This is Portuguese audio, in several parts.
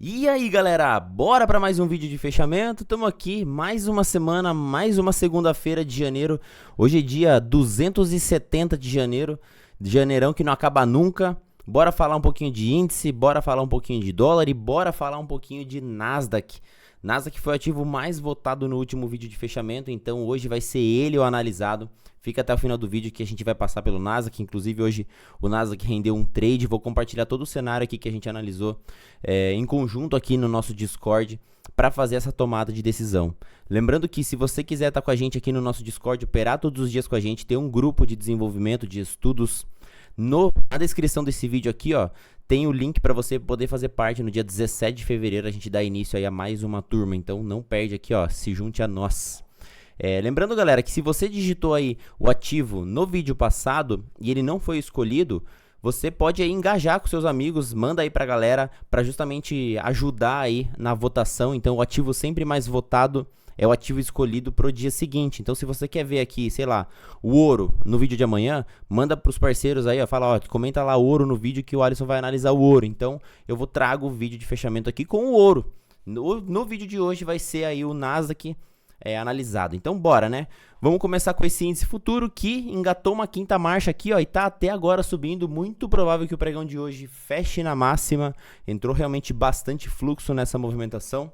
E aí galera, bora para mais um vídeo de fechamento. Estamos aqui, mais uma semana, mais uma segunda-feira de janeiro. Hoje é dia 270 de janeiro, de janeirão que não acaba nunca. Bora falar um pouquinho de índice, bora falar um pouquinho de dólar e bora falar um pouquinho de Nasdaq. Nasdaq foi o ativo mais votado no último vídeo de fechamento, então hoje vai ser ele o analisado. Fica até o final do vídeo que a gente vai passar pelo Nasdaq. Inclusive hoje o Nasdaq rendeu um trade. Vou compartilhar todo o cenário aqui que a gente analisou em conjunto aqui no nosso Discord para fazer essa tomada de decisão. Lembrando que se você quiser estar com a gente aqui no nosso Discord, operar todos os dias com a gente, ter um grupo de desenvolvimento, de estudos, na descrição desse vídeo aqui, ó, tem o link para você poder fazer parte. No dia 17 de fevereiro a gente dá início aí a mais uma turma, então não perde aqui, ó, se junte a nós. Lembrando, galera, que se você digitou aí o ativo no vídeo passado e ele não foi escolhido, você pode aí engajar com seus amigos, manda aí pra galera para justamente ajudar aí na votação. Então o ativo sempre mais votado é o ativo escolhido pro dia seguinte. Então se você quer ver aqui, sei lá, o ouro no vídeo de amanhã, manda pros parceiros aí, ó, fala, ó, comenta lá ouro no vídeo que o Alisson vai analisar o ouro. Então eu trago o vídeo de fechamento aqui com o ouro. No vídeo de hoje vai ser aí o Nasdaq analisado. Então bora, né? Vamos começar com esse índice futuro que engatou uma quinta marcha aqui, ó, e tá até agora subindo. Muito provável que o pregão de hoje feche na máxima. Entrou realmente bastante fluxo nessa movimentação.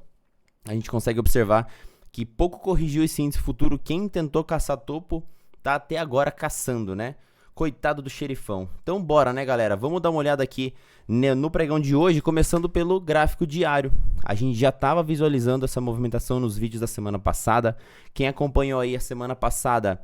A gente consegue observar que pouco corrigiu esse índice futuro. Quem tentou caçar topo tá até agora caçando, né? Coitado do xerifão. Então bora, né, galera? Vamos dar uma olhada aqui no pregão de hoje, começando pelo gráfico diário. A gente já estava visualizando essa movimentação nos vídeos da semana passada. Quem acompanhou aí a semana passada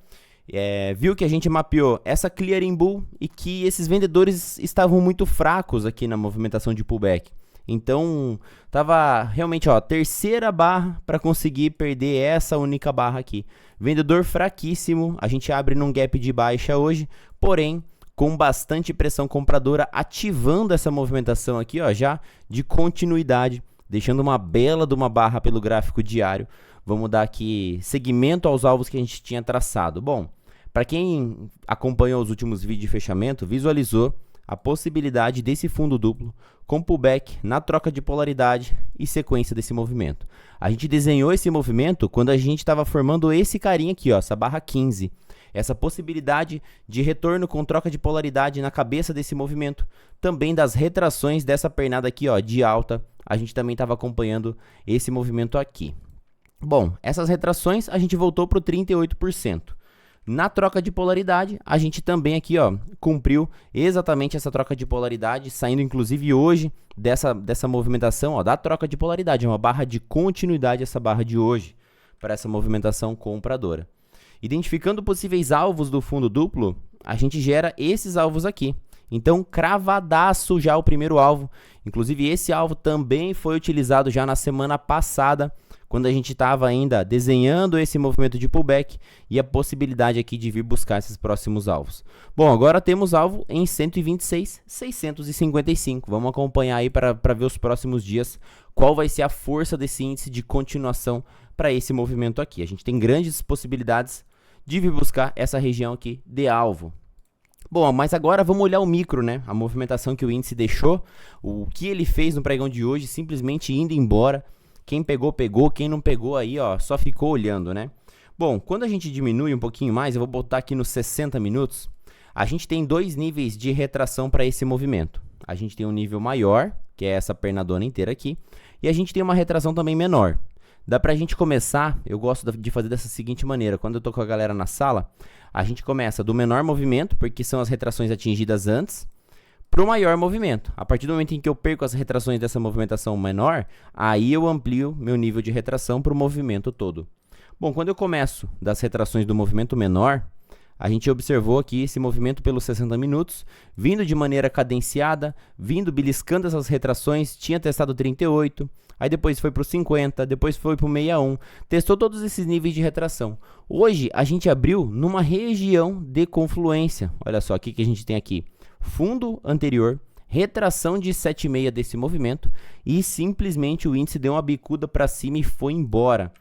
viu que a gente mapeou essa clearing bull e que esses vendedores estavam muito fracos aqui na movimentação de pullback. Então, tava realmente, ó, terceira barra para conseguir perder essa única barra aqui. Vendedor fraquíssimo, a gente abre num gap de baixa hoje, porém, com bastante pressão compradora, ativando essa movimentação aqui, ó, já de continuidade, deixando uma bela de uma barra pelo gráfico diário. Vamos dar aqui seguimento aos alvos que a gente tinha traçado. Bom, para quem acompanhou os últimos vídeos de fechamento, visualizou a possibilidade desse fundo duplo com pullback na troca de polaridade e sequência desse movimento. A gente desenhou esse movimento quando a gente estava formando esse carinha aqui, ó, essa barra 15. Essa possibilidade de retorno com troca de polaridade na cabeça desse movimento. Também das retrações dessa pernada aqui, ó, de alta. A gente também estava acompanhando esse movimento aqui. Bom, essas retrações a gente voltou para o 38%. Na troca de polaridade, a gente também aqui, ó, cumpriu exatamente essa troca de polaridade, saindo inclusive hoje dessa movimentação, ó, da troca de polaridade, uma barra de continuidade essa barra de hoje para essa movimentação compradora. Identificando possíveis alvos do fundo duplo, a gente gera esses alvos aqui. Então, cravadaço já o primeiro alvo. Inclusive, esse alvo também foi utilizado já na semana passada, quando a gente estava ainda desenhando esse movimento de pullback e a possibilidade aqui de vir buscar esses próximos alvos. Bom, agora temos alvo em 126,655. Vamos acompanhar aí para ver os próximos dias qual vai ser a força desse índice de continuação para esse movimento aqui. A gente tem grandes possibilidades de vir buscar essa região aqui de alvo. Bom, mas agora vamos olhar o micro, né? A movimentação que o índice deixou, o que ele fez no pregão de hoje, simplesmente indo embora. Quem pegou, pegou. Quem não pegou aí, ó, só ficou olhando, né? Bom, quando a gente diminui um pouquinho mais, eu vou botar aqui nos 60 minutos, a gente tem dois níveis de retração para esse movimento. A gente tem um nível maior, que é essa pernadona inteira aqui, e a gente tem uma retração também menor. Dá pra gente começar, eu gosto de fazer dessa seguinte maneira, quando eu tô com a galera na sala, a gente começa do menor movimento, porque são as retrações atingidas antes, para o maior movimento. A partir do momento em que eu perco as retrações dessa movimentação menor, aí eu amplio meu nível de retração para o movimento todo. Bom, quando eu começo das retrações do movimento menor, a gente observou aqui esse movimento pelos 60 minutos, vindo de maneira cadenciada, vindo beliscando essas retrações, tinha testado 38, aí depois foi para o 50, depois foi para o 61, testou todos esses níveis de retração. Hoje a gente abriu numa região de confluência, olha só o que a gente tem aqui. Fundo anterior, retração de 7,6 desse movimento e simplesmente o índice deu uma bicuda para cima e foi embora.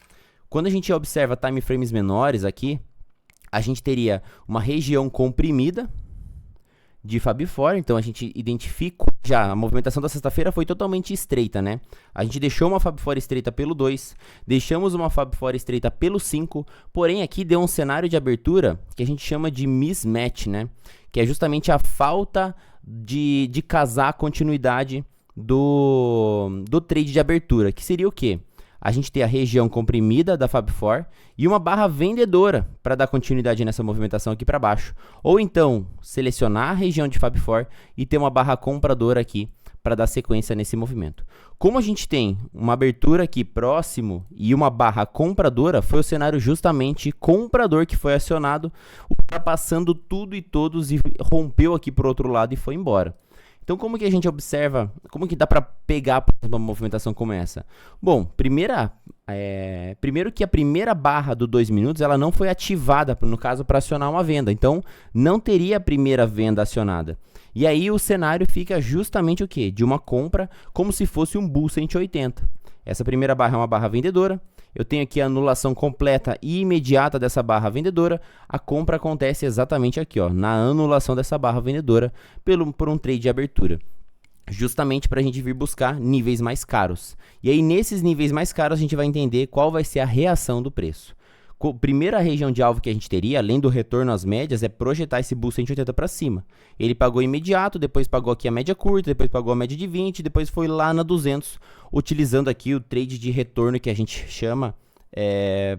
Quando a gente observa time frames menores aqui, a gente teria uma região comprimida de Fab Four, então a gente identifica já, a movimentação da sexta-feira foi totalmente estreita, né? A gente deixou uma Fab Four estreita pelo 2, deixamos uma Fab Four estreita pelo 5, porém aqui deu um cenário de abertura que a gente chama de mismatch, né? Que é justamente a falta de casar a continuidade do trade de abertura, que seria o quê? A gente ter a região comprimida da Fab Four e uma barra vendedora para dar continuidade nessa movimentação aqui para baixo. Ou então, selecionar a região de Fab Four e ter uma barra compradora aqui para dar sequência nesse movimento. Como a gente tem uma abertura aqui próximo e uma barra compradora, foi o cenário justamente comprador que foi acionado, ultrapassando tudo e todos e rompeu aqui para o outro lado e foi embora. Então, como que a gente observa, como que dá para pegar uma movimentação como essa? Bom, primeiro que a primeira barra do 2 minutos, ela não foi ativada, no caso, para acionar uma venda. Então, não teria a primeira venda acionada. E aí, o cenário fica justamente o quê? De uma compra, como se fosse um Bull 180. Essa primeira barra é uma barra vendedora. Eu tenho aqui a anulação completa e imediata dessa barra vendedora. A compra acontece exatamente aqui, ó, na anulação dessa barra vendedora por um trade de abertura. Justamente para a gente vir buscar níveis mais caros. E aí, nesses níveis mais caros, a gente vai entender qual vai ser a reação do preço. Primeira região de alvo que a gente teria, além do retorno às médias, é projetar esse Bull 180 para cima. Ele pagou imediato, depois pagou aqui a média curta, depois pagou a média de 20, depois foi lá na 200, utilizando aqui o trade de retorno que a gente chama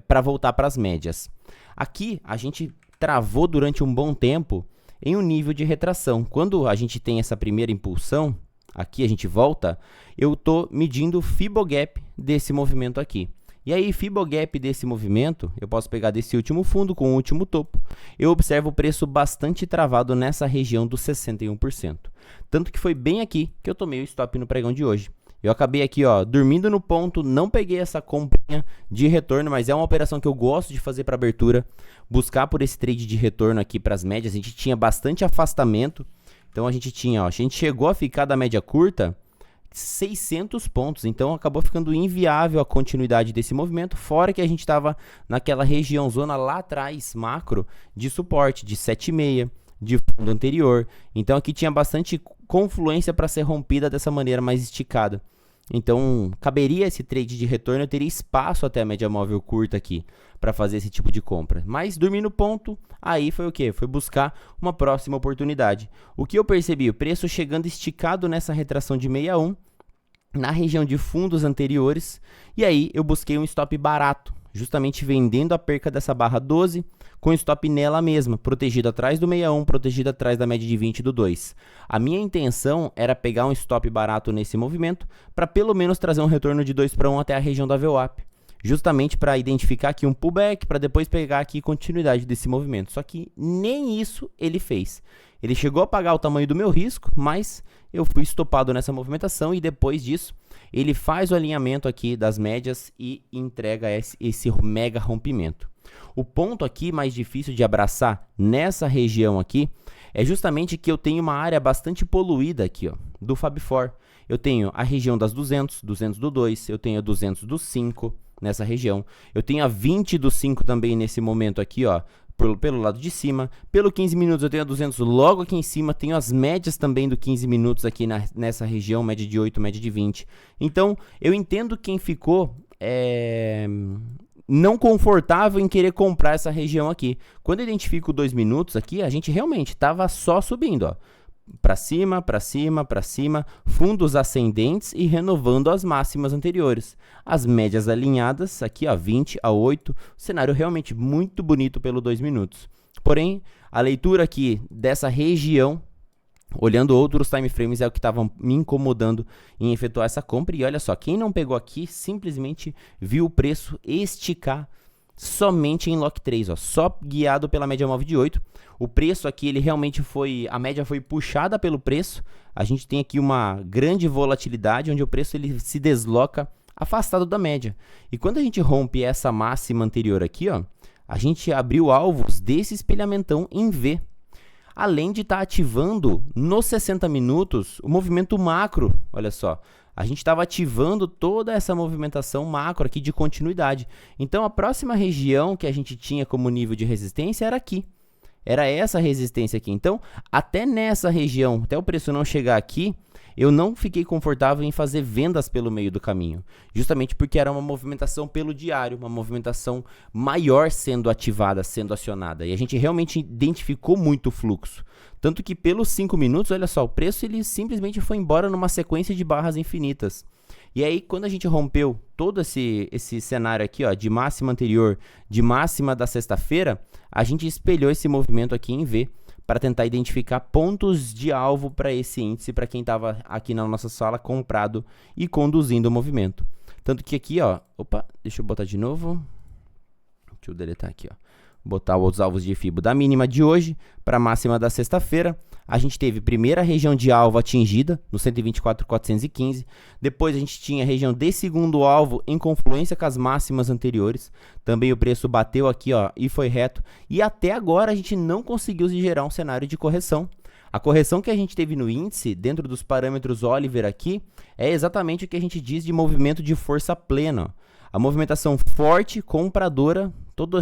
para voltar para as médias. Aqui a gente travou durante um bom tempo em um nível de retração. Quando a gente tem essa primeira impulsão, aqui a gente volta, eu estou medindo o Fibogap desse movimento aqui. E aí, Fibogap desse movimento, eu posso pegar desse último fundo com o último topo. Eu observo o preço bastante travado nessa região dos 61%. Tanto que foi bem aqui que eu tomei o stop no pregão de hoje. Eu acabei aqui, ó, dormindo no ponto, não peguei essa comprinha de retorno, mas é uma operação que eu gosto de fazer para abertura, buscar por esse trade de retorno aqui para as médias. A gente tinha bastante afastamento, então a gente chegou a ficar da média curta 600 pontos, então acabou ficando inviável a continuidade desse movimento, fora que a gente estava naquela região, zona lá atrás, macro, de suporte, de 7,6, de fundo anterior, então aqui tinha bastante confluência para ser rompida dessa maneira mais esticada. Então, caberia esse trade de retorno, eu teria espaço até a média móvel curta aqui para fazer esse tipo de compra. Mas dormir no ponto, aí foi o quê? Foi buscar uma próxima oportunidade. O que eu percebi? O preço chegando esticado nessa retração de 61, na região de fundos anteriores, e aí eu busquei um stop barato, justamente vendendo a perca dessa barra 12, com stop nela mesma, protegido atrás do 61, protegido atrás da média de 20 do 2. A minha intenção era pegar um stop barato nesse movimento, para pelo menos trazer um retorno de 2 para 1 até a região da VWAP, justamente para identificar aqui um pullback, para depois pegar aqui continuidade desse movimento. Só que nem isso ele fez. Ele chegou a pagar o tamanho do meu risco, mas eu fui estopado nessa movimentação e depois disso ele faz o alinhamento aqui das médias e entrega esse mega rompimento. O ponto aqui mais difícil de abraçar nessa região aqui é justamente que eu tenho uma área bastante poluída aqui, ó, do Fab Four. Eu tenho a região das 200, 200 do 2, eu tenho 200 do 5 nessa região. Eu tenho a 20 do 5 também nesse momento aqui, ó, pelo lado de cima. Pelo 15 minutos eu tenho a 200 logo aqui em cima, tenho as médias também do 15 minutos aqui nessa região, média de 8, média de 20. Então, eu entendo quem ficou não confortável em querer comprar essa região aqui. Quando eu identifico 2 minutos aqui, a gente realmente estava só subindo, ó, para cima, para cima, para cima, fundos ascendentes e renovando as máximas anteriores. As médias alinhadas, aqui a 20, a 8, cenário realmente muito bonito pelo 2 minutos. Porém, a leitura aqui dessa região, olhando outros time frames, é o que estava me incomodando em efetuar essa compra. E olha só, quem não pegou aqui, simplesmente viu o preço esticar somente em Lock 3, ó, só guiado pela média móvel de 8. O preço aqui, ele realmente a média foi puxada pelo preço. A gente tem aqui uma grande volatilidade, onde o preço ele se desloca afastado da média. E quando a gente rompe essa máxima anterior aqui, ó, a gente abriu alvos desse espelhamentão em V. Além de estar ativando nos 60 minutos o movimento macro, olha só. A gente estava ativando toda essa movimentação macro aqui de continuidade. Então, a próxima região que a gente tinha como nível de resistência era aqui. Era essa resistência aqui. Então, até nessa região, até o preço não chegar aqui, eu não fiquei confortável em fazer vendas pelo meio do caminho, justamente porque era uma movimentação pelo diário, uma movimentação maior sendo ativada, sendo acionada, e a gente realmente identificou muito o fluxo, tanto que pelos 5 minutos, olha só, o preço ele simplesmente foi embora numa sequência de barras infinitas. E aí, quando a gente rompeu todo esse cenário aqui, ó, de máxima anterior, de máxima da sexta-feira, a gente espelhou esse movimento aqui em V, para tentar identificar pontos de alvo para esse índice, para quem estava aqui na nossa sala comprado e conduzindo o movimento. Tanto que aqui, ó, opa, deixa eu botar de novo, deixa eu deletar aqui, ó, botar os alvos de FIBO da mínima de hoje para a máxima da sexta-feira. A gente teve primeira região de alvo atingida no 124.415, depois a gente tinha a região de segundo alvo em confluência com as máximas anteriores, também o preço bateu aqui, ó, e foi reto, e até agora a gente não conseguiu gerar um cenário de correção. A correção que a gente teve no índice, dentro dos parâmetros Oliver aqui, é exatamente o que a gente diz de movimento de força plena, ó. A movimentação forte, compradora, todo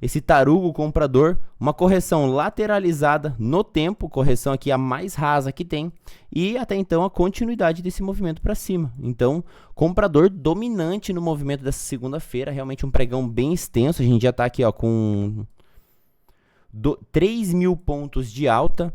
esse tarugo comprador, uma correção lateralizada no tempo, correção aqui a mais rasa que tem, e até então a continuidade desse movimento para cima. Então, comprador dominante no movimento dessa segunda-feira, realmente um pregão bem extenso, a gente já está aqui ó, com 3 mil pontos de alta,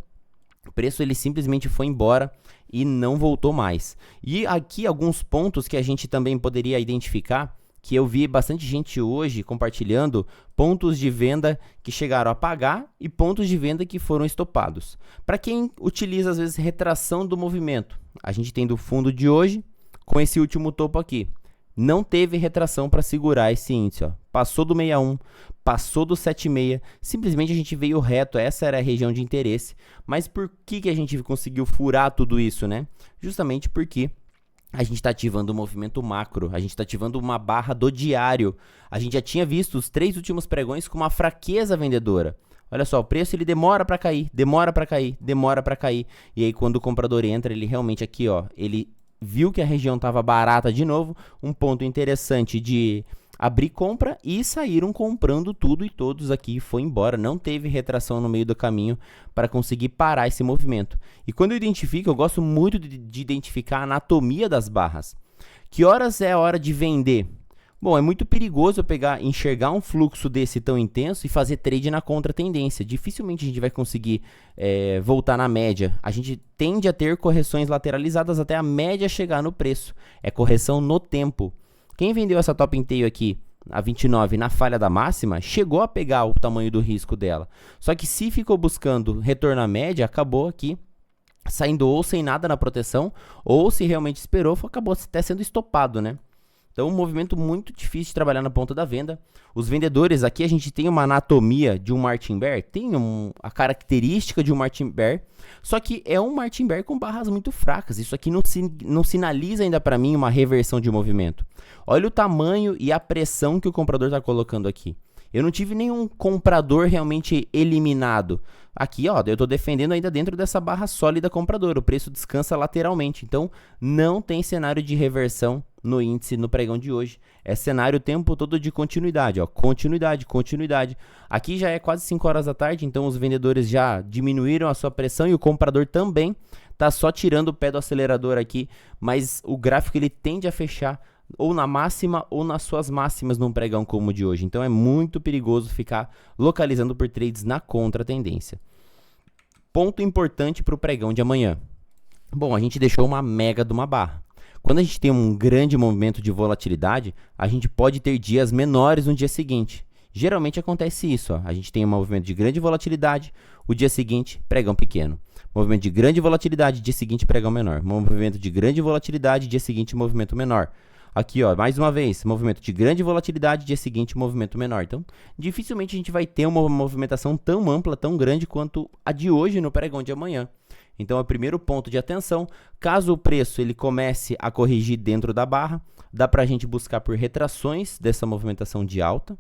o preço ele simplesmente foi embora e não voltou mais. E aqui alguns pontos que a gente também poderia identificar, que eu vi bastante gente hoje compartilhando, pontos de venda que chegaram a pagar e pontos de venda que foram estopados. Para quem utiliza às vezes retração do movimento, a gente tem do fundo de hoje com esse último topo aqui. Não teve retração para segurar esse índice, ó. Passou do 61, passou do 76, simplesmente a gente veio reto, essa era a região de interesse. Mas por que a gente conseguiu furar tudo isso, né? Justamente porque a gente está ativando o movimento macro, a gente está ativando uma barra do diário. A gente já tinha visto os 3 últimos pregões com uma fraqueza vendedora. Olha só, o preço ele demora para cair, demora para cair, demora para cair. E aí quando o comprador entra, ele realmente aqui, ó, ele viu que a região estava barata de novo, um ponto interessante de abrir compra e saíram comprando tudo e todos aqui, foi embora, não teve retração no meio do caminho para conseguir parar esse movimento. E quando eu identifico, eu gosto muito de identificar a anatomia das barras. Que horas é a hora de vender? Bom, é muito perigoso eu enxergar um fluxo desse tão intenso e fazer trade na contratendência. Dificilmente a gente vai conseguir voltar na média. A gente tende a ter correções lateralizadas até a média chegar no preço. É correção no tempo. Quem vendeu essa top in tail aqui, a 29, na falha da máxima, chegou a pegar o tamanho do risco dela. Só que se ficou buscando retorno à média, acabou aqui saindo ou sem nada na proteção, ou se realmente esperou, acabou até sendo estopado, né? Então, um movimento muito difícil de trabalhar na ponta da venda. Os vendedores, aqui a gente tem uma anatomia de um Martin Bear, tem a característica de um Martin Bear, só que é um Martin Bear com barras muito fracas. Isso aqui não sinaliza ainda para mim uma reversão de movimento. Olha o tamanho e a pressão que o comprador está colocando aqui. Eu não tive nenhum comprador realmente eliminado. Aqui, ó, eu estou defendendo ainda dentro dessa barra sólida comprador. O preço descansa lateralmente. Então, não tem cenário de reversão no índice no pregão de hoje. É cenário o tempo todo de continuidade, ó. Continuidade, continuidade. Aqui já é quase 5 horas da tarde, então os vendedores já diminuíram a sua pressão e o comprador também está só tirando o pé do acelerador aqui. Mas o gráfico ele tende a fechar ou na máxima ou nas suas máximas num pregão como o de hoje. Então é muito perigoso ficar localizando por trades na contratendência. Ponto importante para o pregão de amanhã. Bom, a gente deixou uma mega de uma barra. Quando a gente tem um grande movimento de volatilidade, a gente pode ter dias menores no dia seguinte. Geralmente acontece isso, ó. A gente tem um movimento de grande volatilidade, o dia seguinte, pregão pequeno. Movimento de grande volatilidade, dia seguinte, pregão menor. Movimento de grande volatilidade, dia seguinte, movimento menor. Aqui, ó, mais uma vez, movimento de grande volatilidade, dia seguinte, movimento menor. Então, dificilmente a gente vai ter uma movimentação tão ampla, tão grande quanto a de hoje no pregão de amanhã. Então, é o primeiro ponto de atenção. Caso o preço ele comece a corrigir dentro da barra, dá para a gente buscar por retrações dessa movimentação de alta,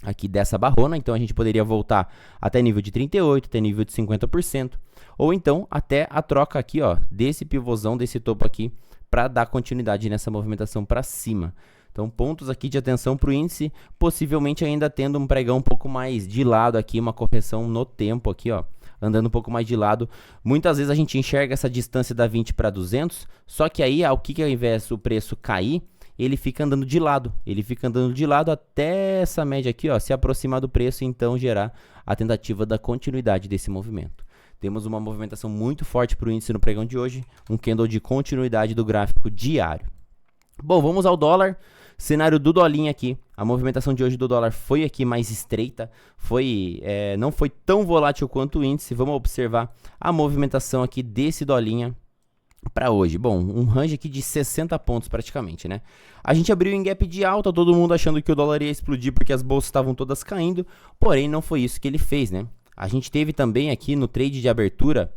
aqui dessa barrona. Então, a gente poderia voltar até nível de 38%, até nível de 50%, ou então até a troca aqui, ó, desse pivôzão, desse topo aqui, para dar continuidade nessa movimentação para cima. Então, Então, pontos aqui de atenção para o índice, possivelmente ainda tendo um pregão um pouco mais de lado aqui, uma correção no tempo aqui, ó, andando um pouco mais de lado. Muitas vezes a gente enxerga essa distância da 20 para 200, só que aí, ao invés do preço cair, ele fica andando de lado. Ele fica andando de lado até essa média aqui, ó, se aproximar do preço e então gerar a tentativa da continuidade desse movimento. Temos uma movimentação muito forte para o índice no pregão de hoje, um candle de continuidade do gráfico diário. Bom, vamos ao dólar. Cenário do dolinho aqui. A movimentação de hoje do dólar foi aqui mais estreita, não foi tão volátil quanto o índice. Vamos observar a movimentação aqui desse dolinha para hoje. Bom, um range aqui de 60 pontos praticamente, né? A gente abriu em gap de alta, todo mundo achando que o dólar ia explodir porque as bolsas estavam todas caindo, porém não foi isso que ele fez, né? A gente teve também aqui no trade de abertura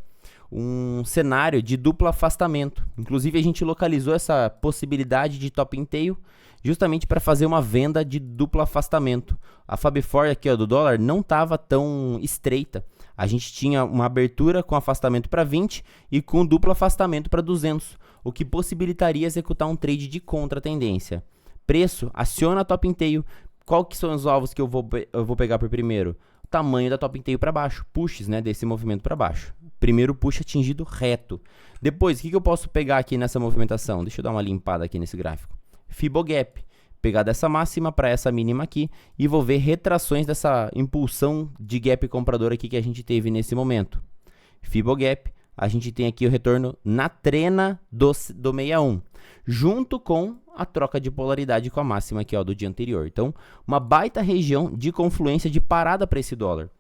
um cenário de duplo afastamento. Inclusive a gente localizou essa possibilidade de top and tail justamente para fazer uma venda de duplo afastamento. A Fab Four aqui, ó, do dólar não estava tão estreita. A gente tinha uma abertura com afastamento para 20 e com duplo afastamento para 200, o que possibilitaria executar um trade de contra-tendência. Preço, aciona a top and tail. Qual que são os alvos que eu vou pegar por primeiro? O tamanho da top and tail para baixo, pushes, né, desse movimento para baixo. Primeiro push atingido reto. Depois, o que eu posso pegar aqui nessa movimentação? Deixa eu dar uma limpada aqui nesse gráfico. Fibogap. Pegar dessa máxima para essa mínima aqui e vou ver retrações dessa impulsão de gap comprador aqui que a gente teve nesse momento. Fibogap, a gente tem aqui o retorno na trena do 61, junto com a troca de polaridade com a máxima aqui, ó, do dia anterior. Então, uma baita região de confluência de parada para esse dólar.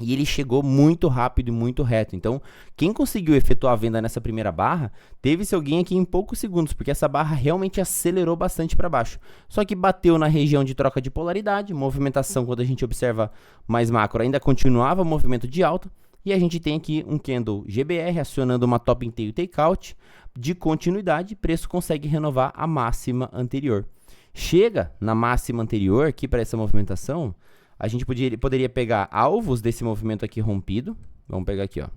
E ele chegou muito rápido e muito reto. Então, quem conseguiu efetuar a venda nessa primeira barra, teve seu gain aqui em poucos segundos, porque essa barra realmente acelerou bastante para baixo. Só que bateu na região de troca de polaridade, movimentação, quando a gente observa mais macro, ainda continuava movimento de alta. E a gente tem aqui um candle GBR acionando uma top and tail takeout de continuidade, preço consegue renovar a máxima anterior. Chega na máxima anterior aqui para essa movimentação, a gente poderia pegar alvos desse movimento aqui rompido. Vamos pegar aqui, ó.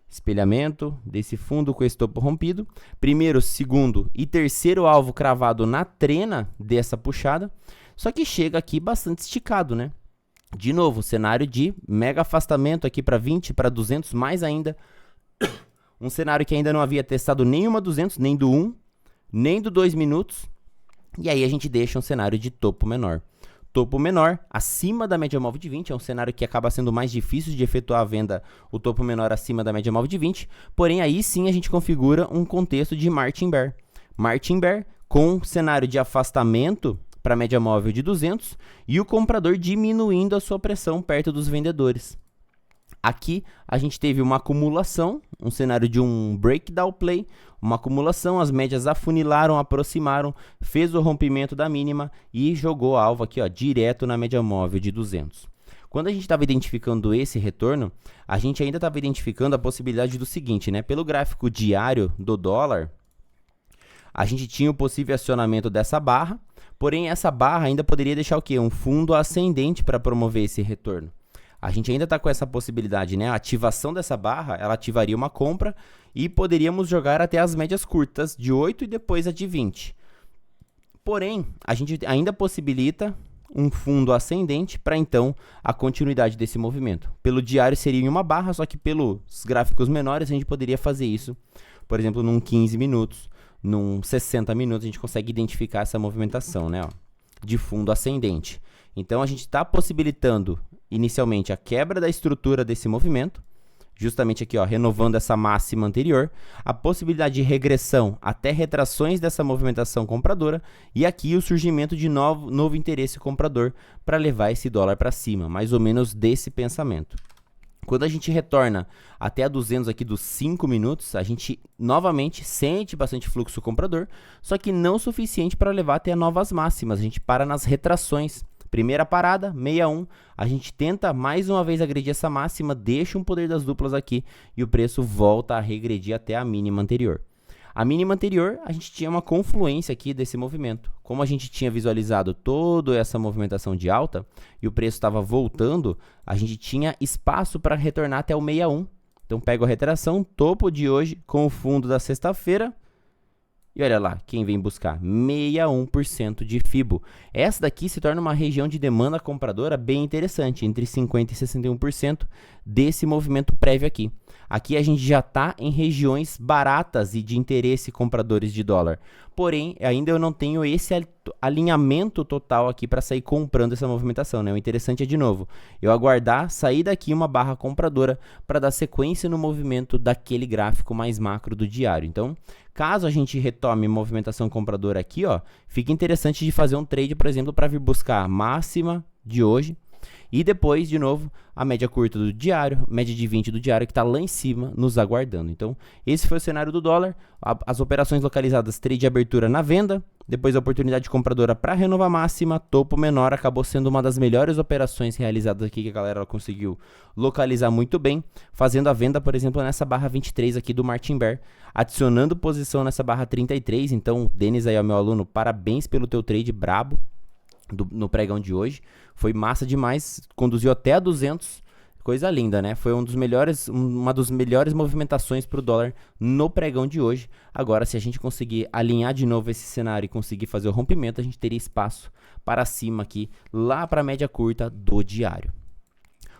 Espelhamento desse fundo com esse topo rompido. Primeiro, segundo e terceiro alvo cravado na trena dessa puxada. Só que chega aqui bastante esticado, né? De novo, cenário de mega afastamento aqui para 20, para 200, mais ainda. Um cenário que ainda não havia testado nenhuma 200, nem do 1, nem do 2 minutos. E aí a gente deixa um cenário de topo menor. Topo menor, acima da média móvel de 20, é um cenário que acaba sendo mais difícil de efetuar a venda, o topo menor acima da média móvel de 20, porém aí sim a gente configura um contexto de Martin Bear. Martin Bear com cenário de afastamento para a média móvel de 200 e o comprador diminuindo a sua pressão perto dos vendedores. Aqui a gente teve uma acumulação, um cenário de um breakdown play, uma acumulação, as médias afunilaram, aproximaram, fez o rompimento da mínima e jogou a alvo aqui, ó, direto na média móvel de 200. Quando a gente estava identificando esse retorno, a gente ainda estava identificando a possibilidade do seguinte, né? Pelo gráfico diário do dólar, a gente tinha o possível acionamento dessa barra, porém essa barra ainda poderia deixar o quê? Um fundo ascendente para promover esse retorno. A gente ainda está com essa possibilidade, né? A ativação dessa barra, ela ativaria uma compra e poderíamos jogar até as médias curtas de 8 e depois a de 20. Porém, a gente ainda possibilita um fundo ascendente para então a continuidade desse movimento. Pelo diário seria em uma barra, só que pelos gráficos menores a gente poderia fazer isso, por exemplo, num 15 minutos, num 60 minutos a gente consegue identificar essa movimentação, né? Ó, de fundo ascendente. Então a gente está possibilitando inicialmente a quebra da estrutura desse movimento, justamente aqui, ó, renovando essa máxima anterior, a possibilidade de regressão até retrações dessa movimentação compradora e aqui o surgimento de novo interesse comprador para levar esse dólar para cima, mais ou menos desse pensamento. Quando a gente retorna até a 200 aqui dos 5 minutos, a gente novamente sente bastante fluxo comprador, só que não o suficiente para levar até novas máximas, a gente para nas retrações. Primeira parada, 61, a gente tenta mais uma vez agredir essa máxima, deixa um poder das duplas aqui e o preço volta a regredir até a mínima anterior. A mínima anterior, a gente tinha uma confluência aqui desse movimento. Como a gente tinha visualizado toda essa movimentação de alta e o preço estava voltando, a gente tinha espaço para retornar até o 61. Então, pego a retração, topo de hoje com o fundo da sexta-feira, E olha lá, quem vem buscar 61% de FIBO. Essa daqui se torna uma região de demanda compradora bem interessante, entre 50% e 61% desse movimento prévio aqui. Aqui a gente já está em regiões baratas e de interesse compradores de dólar. Porém, ainda eu não tenho esse alinhamento total aqui para sair comprando essa movimentação, né? O interessante é, de novo, eu aguardar sair daqui uma barra compradora para dar sequência no movimento daquele gráfico mais macro do diário. Então, caso a gente retome movimentação compradora aqui, ó, fica interessante de fazer um trade, por exemplo, para vir buscar a máxima de hoje e depois, de novo, a média curta do diário, média de 20 do diário, que está lá em cima, nos aguardando. Então, esse foi o cenário do dólar. As operações localizadas, trade de abertura na venda, depois a oportunidade compradora para renovar máxima, topo menor, acabou sendo uma das melhores operações realizadas aqui, que a galera conseguiu localizar muito bem, fazendo a venda, por exemplo, nessa barra 23 aqui do Martin Bear, adicionando posição nessa barra 33. Então, Denis aí, ó, meu aluno, parabéns pelo teu trade brabo no pregão de hoje. Foi massa demais, conduziu até a 200, coisa linda, né? Foi uma das melhores movimentações para o dólar no pregão de hoje. Agora, se a gente conseguir alinhar de novo esse cenário e conseguir fazer o rompimento, a gente teria espaço para cima aqui, lá para a média curta do diário.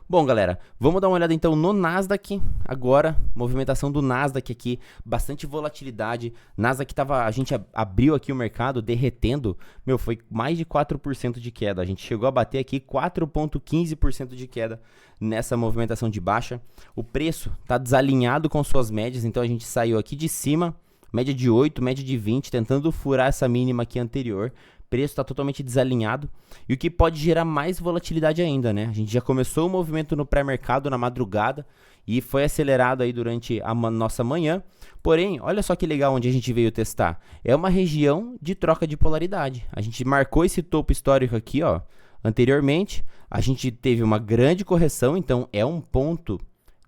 Bom, galera, vamos dar uma olhada então no Nasdaq. Agora, movimentação do Nasdaq aqui, bastante volatilidade. Nasdaq a gente abriu aqui o mercado derretendo, foi mais de 4% de queda. A gente chegou a bater aqui 4,15% de queda nessa movimentação de baixa. O preço está desalinhado com suas médias, então a gente saiu aqui de cima, média de 8, média de 20, tentando furar essa mínima aqui anterior. Preço está totalmente desalinhado, e o que pode gerar mais volatilidade ainda, né? A gente já começou o movimento no pré-mercado na madrugada e foi acelerado aí durante a nossa manhã. Porém, olha só que legal onde a gente veio testar. É uma região de troca de polaridade. A gente marcou esse topo histórico aqui, ó, anteriormente. A gente teve uma grande correção, então é um ponto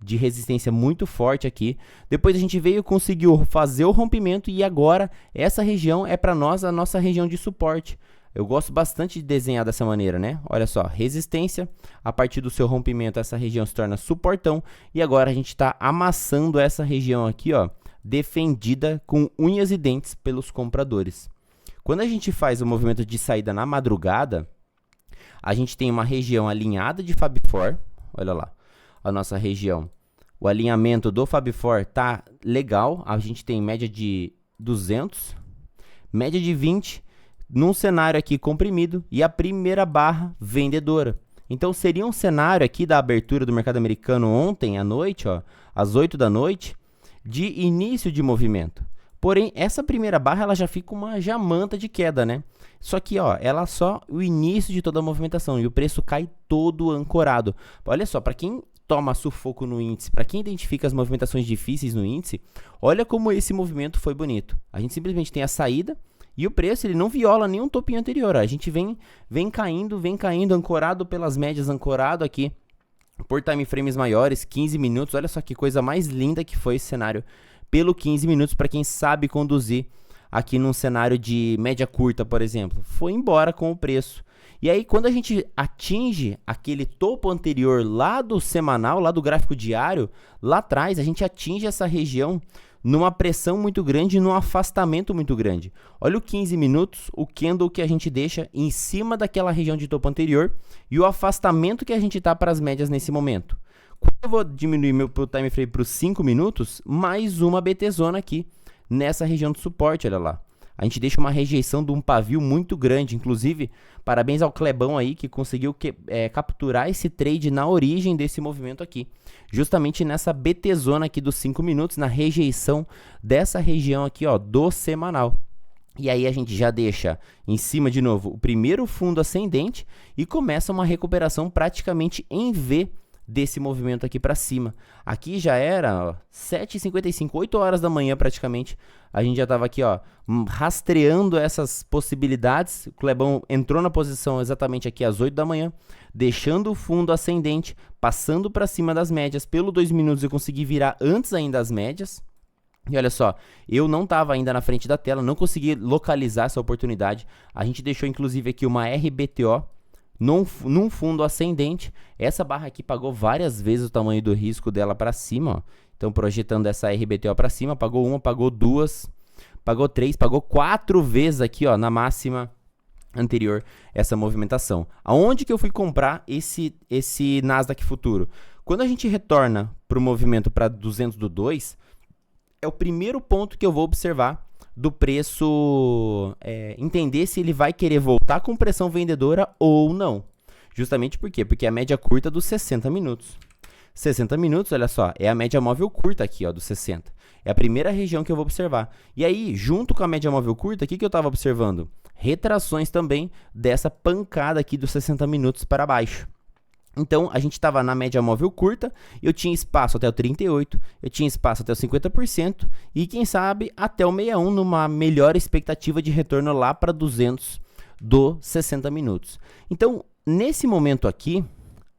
de resistência muito forte aqui. Depois a gente conseguiu fazer o rompimento, e agora essa região é para nós a nossa região de suporte. Eu gosto bastante de desenhar dessa maneira, né? Olha só, resistência, a partir do seu rompimento essa região se torna suportão, e agora a gente está amassando essa região aqui, ó, defendida com unhas e dentes pelos compradores. Quando a gente faz o movimento de saída na madrugada, a gente tem uma região alinhada de Fab Four, olha lá, a nossa região. O alinhamento do Fab Four tá legal, a gente tem média de 200, média de 20, num cenário aqui comprimido, e a primeira barra vendedora. Então seria um cenário aqui da abertura do mercado americano ontem à noite, ó, às 8 da noite, de início de movimento. Porém, essa primeira barra ela já fica uma jamanta de queda, né? Só que, ó, ela é só o início de toda a movimentação, e o preço cai todo ancorado. Olha só, para quem toma sufoco no índice, para quem identifica as movimentações difíceis no índice, olha como esse movimento foi bonito. A gente simplesmente tem a saída, e o preço ele não viola nenhum topinho anterior. A gente vem caindo, ancorado pelas médias, ancorado aqui por time frames maiores, 15 minutos. Olha só que coisa mais linda que foi esse cenário pelo 15 minutos, para quem sabe conduzir aqui num cenário de média curta, por exemplo. Foi embora com o preço. E aí, quando a gente atinge aquele topo anterior lá do semanal, lá do gráfico diário, lá atrás, a gente atinge essa região numa pressão muito grande, num afastamento muito grande. Olha o 15 minutos, o candle que a gente deixa em cima daquela região de topo anterior e o afastamento que a gente está para as médias nesse momento. Quando eu vou diminuir meu time frame para os 5 minutos, mais uma BT zona aqui nessa região de suporte, olha lá. A gente deixa uma rejeição de um pavio muito grande. Inclusive, parabéns ao Clebão aí que conseguiu capturar esse trade na origem desse movimento aqui. Justamente nessa BT zona aqui dos 5 minutos, na rejeição dessa região aqui, ó, do semanal. E aí a gente já deixa em cima de novo o primeiro fundo ascendente e começa uma recuperação praticamente em V desse movimento aqui para cima. Aqui já era 7h55, 8 horas da manhã praticamente. A gente já estava aqui, ó, rastreando essas possibilidades. O Clebão entrou na posição exatamente aqui às 8 da manhã, deixando o fundo ascendente, passando para cima das médias. Pelo 2 minutos eu consegui virar antes ainda das médias. E olha só, eu não estava ainda na frente da tela, não consegui localizar essa oportunidade. A gente deixou inclusive aqui uma RBTO num fundo ascendente. Essa barra aqui pagou várias vezes o tamanho do risco dela para cima, ó. Então projetando essa RBTO para cima, pagou uma, pagou duas, pagou 3, pagou 4 vezes aqui, ó, na máxima anterior essa movimentação. Aonde que eu fui comprar esse Nasdaq futuro? Quando a gente retorna para o movimento para 200 do 2, é o primeiro ponto que eu vou observar do preço, entender se ele vai querer voltar com pressão vendedora ou não. Justamente por quê? Porque é a média curta dos 60 minutos. 60 minutos, olha só, é a média móvel curta aqui, ó, dos 60. É a primeira região que eu vou observar. E aí, junto com a média móvel curta, o que eu estava observando? Retrações também dessa pancada aqui dos 60 minutos para baixo. Então, a gente estava na média móvel curta, eu tinha espaço até o 38, eu tinha espaço até o 50% e, quem sabe, até o 61 numa melhor expectativa de retorno lá para 200 do 60 minutos. Então, nesse momento aqui,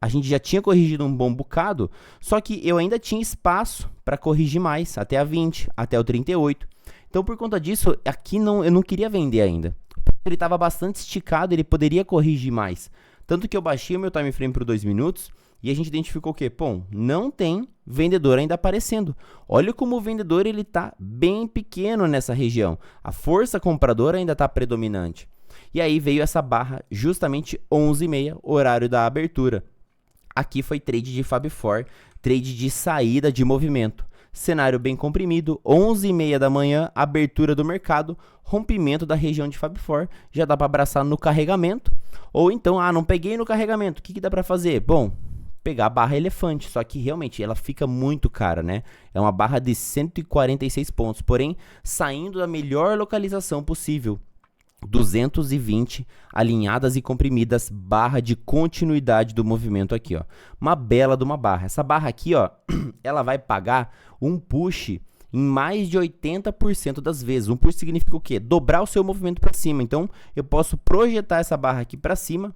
a gente já tinha corrigido um bom bocado, só que eu ainda tinha espaço para corrigir mais, até a 20, até o 38. Então, por conta disso, aqui eu não queria vender ainda. Ele estava bastante esticado, ele poderia corrigir mais. Tanto que eu baixei o meu time frame para 2 minutos e a gente identificou o quê? Bom, não tem vendedor ainda aparecendo. Olha como o vendedor está bem pequeno nessa região. A força compradora ainda está predominante. E aí veio essa barra justamente 11h30, horário da abertura. Aqui foi trade de Fab Four, trade de saída de movimento. Cenário bem comprimido, 11h30 da manhã, abertura do mercado, rompimento da região de Fab Four. Já dá para abraçar no carregamento. Ou então, não peguei no carregamento, o que dá para fazer? Bom, pegar a barra elefante, só que realmente ela fica muito cara, né? É uma barra de 146 pontos, porém, saindo da melhor localização possível. 220 alinhadas e comprimidas, barra de continuidade do movimento aqui, ó. Uma bela de uma barra. Essa barra aqui, ó, ela vai pagar um push em mais de 80% das vezes. Um push significa o quê? Dobrar o seu movimento para cima. Então, eu posso projetar essa barra aqui para cima,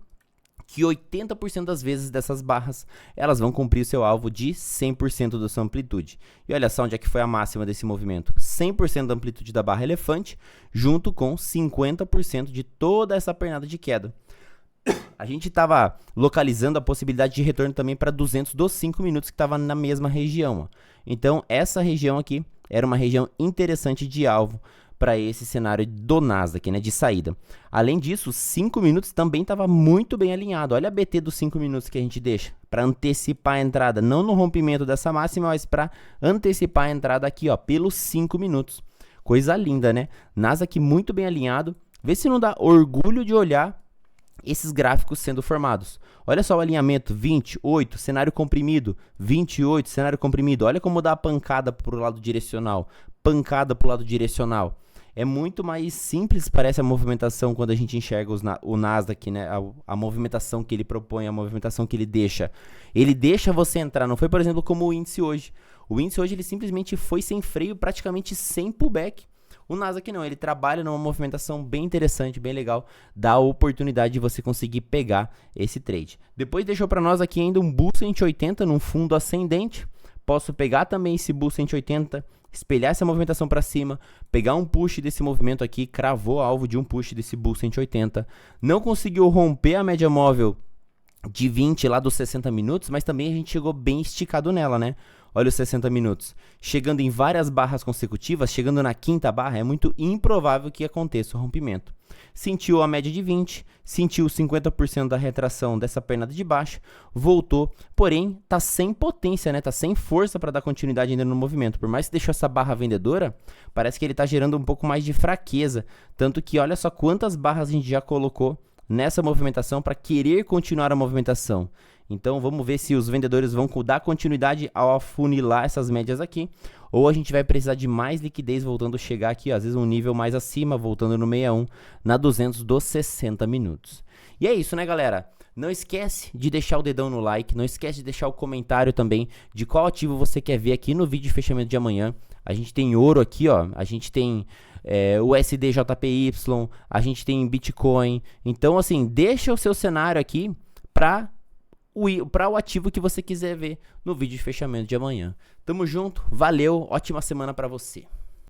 que 80% das vezes dessas barras, elas vão cumprir o seu alvo de 100% da sua amplitude. E olha só onde é que foi a máxima desse movimento. 100% da amplitude da barra elefante, junto com 50% de toda essa pernada de queda. A gente estava localizando a possibilidade de retorno também para 200 dos 5 minutos, que estava na mesma região. Ó. Então, essa região aqui era uma região interessante de alvo para esse cenário do Nasdaq, né, de saída. Além disso, 5 minutos também estava muito bem alinhado. Olha a BT dos 5 minutos que a gente deixa para antecipar a entrada, não no rompimento dessa máxima, mas para antecipar a entrada aqui, ó, pelos 5 minutos. Coisa linda, né? Nasdaq muito bem alinhado. Vê se não dá orgulho de olhar esses gráficos sendo formados. Olha só o alinhamento, 28, cenário comprimido, 28, cenário comprimido. Olha como dá a pancada para o lado direcional, pancada para o lado direcional. É muito mais simples, parece, a movimentação quando a gente enxerga o Nasdaq, né? A movimentação que ele propõe, a movimentação que ele deixa. Ele deixa você entrar, não foi, por exemplo, como o índice hoje. O índice hoje ele simplesmente foi sem freio, praticamente sem pullback. O Nasdaq não, ele trabalha numa movimentação bem interessante, bem legal, dá a oportunidade de você conseguir pegar esse trade. Depois deixou para nós aqui ainda um Bull 180 num fundo ascendente. Posso pegar também esse Bull 180, espelhar essa movimentação para cima, pegar um push desse movimento aqui, cravou alvo de um push desse Bull 180. Não conseguiu romper a média móvel de 20 lá dos 60 minutos, mas também a gente chegou bem esticado nela, né? Olha os 60 minutos. Chegando em várias barras consecutivas, chegando na quinta barra, é muito improvável que aconteça o rompimento. Sentiu a média de 20, sentiu 50% da retração dessa pernada de baixo, voltou, porém tá sem potência, né? Tá sem força para dar continuidade ainda no movimento. Por mais que deixou essa barra vendedora, parece que ele tá gerando um pouco mais de fraqueza. Tanto que olha só quantas barras a gente já colocou nessa movimentação para querer continuar a movimentação. Então vamos ver se os vendedores vão dar continuidade ao afunilar essas médias aqui, ou a gente vai precisar de mais liquidez voltando a chegar aqui, ó, às vezes um nível mais acima, voltando no 61, na 200 dos 60 minutos. E é isso, né, galera? Não esquece de deixar o dedão no like, não esquece de deixar o comentário também de qual ativo você quer ver aqui no vídeo de fechamento de amanhã. A gente tem ouro aqui, ó, a gente tem o SDJPY, a gente tem Bitcoin. Então, assim, deixa o seu cenário aqui para o ativo que você quiser ver no vídeo de fechamento de amanhã. Tamo junto, valeu, ótima semana para você.